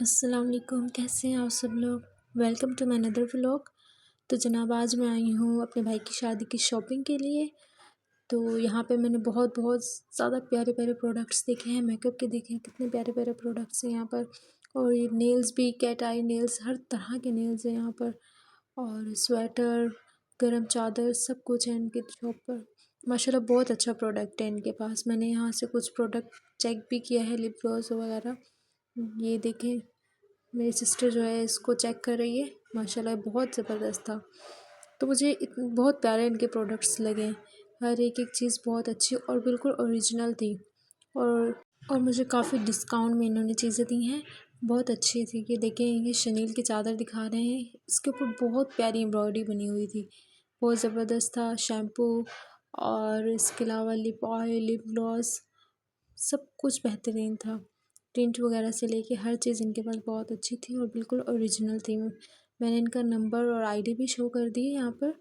अस्सलाम वालेकुम, कैसे हैं आप सब लोग। Welcome to my another vlog. तो जनाब आज मैं आई हूँ अपने भाई की शादी की शॉपिंग के लिए। तो यहाँ पे मैंने बहुत बहुत ज़्यादा प्यारे प्यारे प्रोडक्ट्स देखे हैं, मेकअप के देखे हैं, कितने प्यारे प्यारे प्रोडक्ट्स हैं यहाँ पर। और ये नेल्स भी, कैट आई नेल्स, हर तरह के नेल्स हैं यहाँ पर। और स्वेटर, गर्म चादर, सब कुछ है इनकी शॉप पर। माशाल्लाह बहुत अच्छा प्रोडक्ट है इनके पास। मैंने यहाँ से कुछ प्रोडक्ट चेक भी किया है, लिप ग्लॉस वगैरह। ये देखें, मेरी सिस्टर जो है इसको चेक कर रही है। माशाल्लाह बहुत ज़बरदस्त था। तो मुझे बहुत प्यारे इनके प्रोडक्ट्स लगे। हर एक एक चीज़ बहुत अच्छी और बिल्कुल ओरिजिनल थी। और और मुझे काफ़ी डिस्काउंट में इन्होंने चीज़ें दी हैं, बहुत अच्छी थी। ये देखें, ये शनील की चादर दिखा रहे हैं, इसके ऊपर बहुत प्यारी एम्ब्रॉयडरी बनी हुई थी, बहुत ज़बरदस्त था। शैम्पू और इसके अलावा लिप ऑयल, लिप ग्लॉस, सब कुछ बेहतरीन था। प्रिंट वगैरह से लेके हर चीज़ इनके पास बहुत अच्छी थी और बिल्कुल ओरिजिनल थी। मैंने इनका नंबर और आईडी भी शो कर दी है यहाँ पर।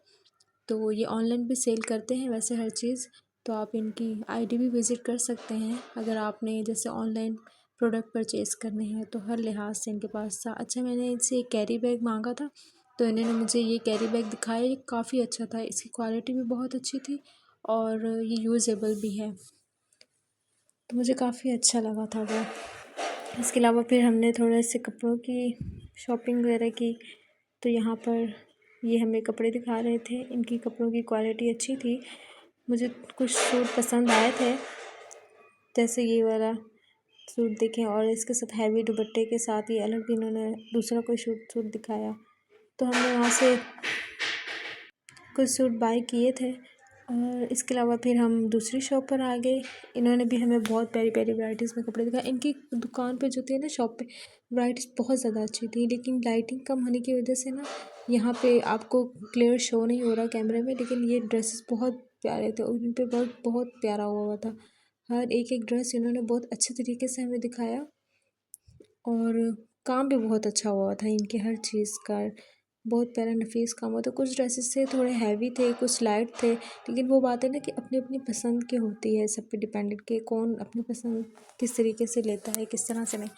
तो ये ऑनलाइन भी सेल करते हैं वैसे हर चीज़। तो आप इनकी आईडी भी विज़िट कर सकते हैं अगर आपने जैसे ऑनलाइन प्रोडक्ट परचेज़ करने हैं तो हर लिहाज से इनके पास था। अच्छा, मैंने इनसे एक कैरी बैग मांगा था तो इन्होंने मुझे ये कैरी बैग दिखाया, ये काफ़ी अच्छा था, इसकी क्वालिटी भी बहुत अच्छी थी और ये यूज़ेबल भी है, तो मुझे काफ़ी अच्छा लगा था वो। इसके अलावा फिर हमने थोड़े से कपड़ों की शॉपिंग वगैरह की। तो यहाँ पर ये हमें कपड़े दिखा रहे थे, इनकी कपड़ों की क्वालिटी अच्छी थी। मुझे कुछ सूट पसंद आए थे, जैसे ये वाला सूट देखें, और इसके साथ हैवी दुपट्टे के साथ ये अलग भी इन्होंने दूसरा कोई सूट दिखाया। तो हमने वहाँ से कुछ सूट बाय किए थे। और इसके अलावा फिर हम दूसरी शॉप पर आ गए। इन्होंने भी हमें बहुत प्यारी प्यारी वैराइटीज़ में कपड़े दिखाए। इनकी दुकान पे जो थी ना, शॉप पे वैराइटीज़ बहुत ज़्यादा अच्छी थी, लेकिन लाइटिंग कम होने की वजह से ना यहाँ पे आपको क्लियर शो नहीं हो रहा कैमरे में, लेकिन ये ड्रेसेस बहुत प्यारे थे और उन पे बहुत बहुत प्यारा हुआ था। हर एक एक ड्रेस इन्होंने बहुत अच्छे तरीके से हमें दिखाया और काम भी बहुत अच्छा हुआ था इनके हर चीज़ का। बहुत प्यारा नफीस काम हुआ था। कुछ ड्रेसेस थे थोड़े हैवी थे, कुछ लाइट थे, लेकिन वो बात है ना कि अपनी अपनी पसंद की होती है, सब पे डिपेंडेंट कि कौन अपनी पसंद किस तरीके से लेता है, किस तरह से नहीं।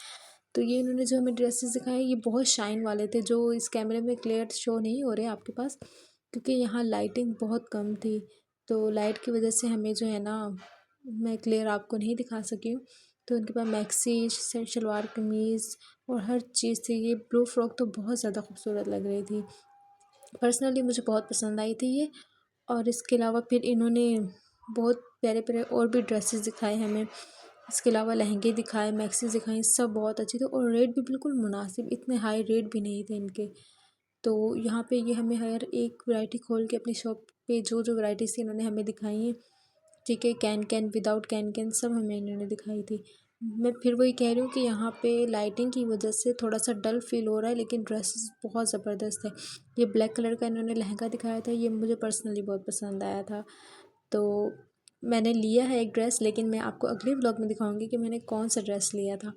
तो ये इन्होंने जो हमें ड्रेसेस दिखाए ये बहुत शाइन वाले थे, जो इस कैमरे में क्लियर शो नहीं हो रहे आपके पास, क्योंकि यहाँ लाइटिंग बहुत कम थी। तो लाइट की वजह से हमें जो है ना, मैं क्लियर आपको नहीं दिखा सकी हूँ। तो उनके पास मैक्सी, शलवार कमीज़ और हर चीज़ थी। ये ब्लू फ्रॉक तो बहुत ज़्यादा खूबसूरत लग रही थी, पर्सनली मुझे बहुत पसंद आई थी ये। और इसके अलावा फिर इन्होंने बहुत प्यारे प्यारे और भी ड्रेसेस दिखाए हमें। इसके अलावा लहंगे दिखाए, मैक्सी दिखाई, सब बहुत अच्छे थे और रेट भी बिल्कुल मुनासिब, इतने हाई रेट भी नहीं थे इनके। तो यहाँ पे ये हमें हर एक वैरायटी खोल के अपनी शॉप पे जो जो वैराइटीज़ थी इन्होंने हमें दिखाई हैं। ठीक है, कैन विदाउट कैन सब हमें इन्होंने दिखाई थी। मैं फिर वही कह रही हूँ कि यहाँ पे लाइटिंग की वजह से थोड़ा सा डल फील हो रहा है, लेकिन ड्रेसेस बहुत ज़बरदस्त है। ये ब्लैक कलर का इन्होंने लहंगा दिखाया था, ये मुझे पर्सनली बहुत पसंद आया था। तो मैंने लिया है एक ड्रेस, लेकिन मैं आपको अगले व्लॉग में दिखाऊंगी कि मैंने कौन सा ड्रेस लिया था।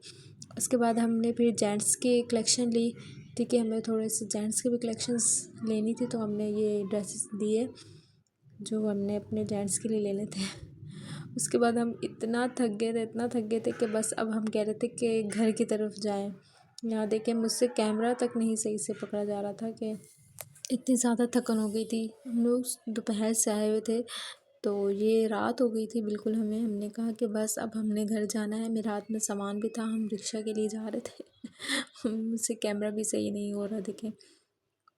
उसके बाद हमने फिर जेंट्स की कलेक्शन ली। ठीक है, हमें थोड़े से जेंट्स की भी कलेक्शंस लेनी थी, तो हमने ये ड्रेसेस लिए जो हमने अपने जेंट्स के लिए लेने थे। उसके बाद हम इतना थक गए थे, इतना थक गए थे कि बस अब हम कह रहे थे कि घर की तरफ जाएं। यहाँ देखें, मुझसे कैमरा तक नहीं सही से पकड़ा जा रहा था कि इतनी ज़्यादा थकन हो गई थी। हम लोग दोपहर से आए हुए थे, तो ये रात हो गई थी बिल्कुल। हमने कहा कि बस अब हमने घर जाना है। मेरे हाथ में सामान भी था, हम रिक्शा के लिए जा रहे थे। मुझसे कैमरा भी सही नहीं हो रहा, देखें।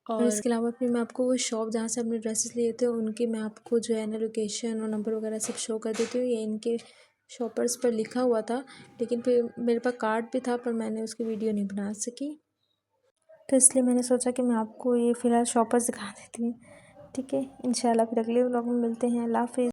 और इसके अलावा फिर मैं आपको वो शॉप जहाँ से अपने ड्रेसेस लिए थे उनके मैं आपको जो है ना लोकेशन और नंबर वगैरह सब शो कर देती हूँ। ये इनके शॉपर्स पर लिखा हुआ था, लेकिन फिर मेरे पास कार्ड भी था पर मैंने उसकी वीडियो नहीं बना सकी, तो इसलिए मैंने सोचा कि मैं आपको ये फ़िलहाल शॉपर्स दिखा देती हूँ। ठीक है, इंशाल्लाह फिर अगले व्लॉग में मिलते हैं। अल्लाह हाफ़िज़।